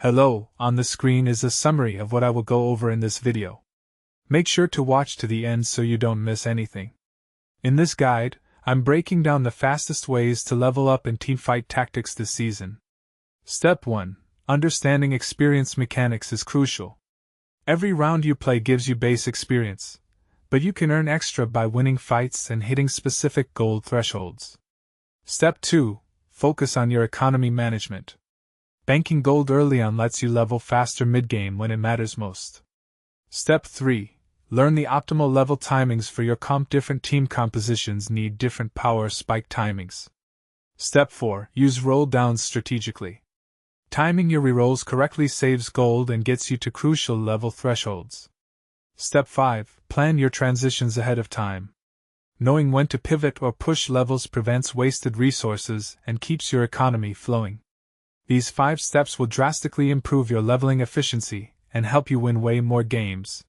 Hello, on the screen is a summary of what I will go over in this video. Make sure to watch to the end so you don't miss anything. In this guide, I'm breaking down the fastest ways to level up in teamfight tactics this season. Step 1. Understanding experience mechanics is crucial. Every round you play gives you base experience, but you can earn extra by winning fights and hitting specific gold thresholds. Step 2. Focus on your economy management. Banking gold early on lets you level faster mid-game when it matters most. Step 3. Learn the optimal level timings for your comp. Different team compositions need different power spike timings. Step 4. Use roll downs strategically. Timing your rerolls correctly saves gold and gets you to crucial level thresholds. Step 5. Plan your transitions ahead of time. Knowing when to pivot or push levels prevents wasted resources and keeps your economy flowing. These 5 steps will drastically improve your leveling efficiency and help you win way more games.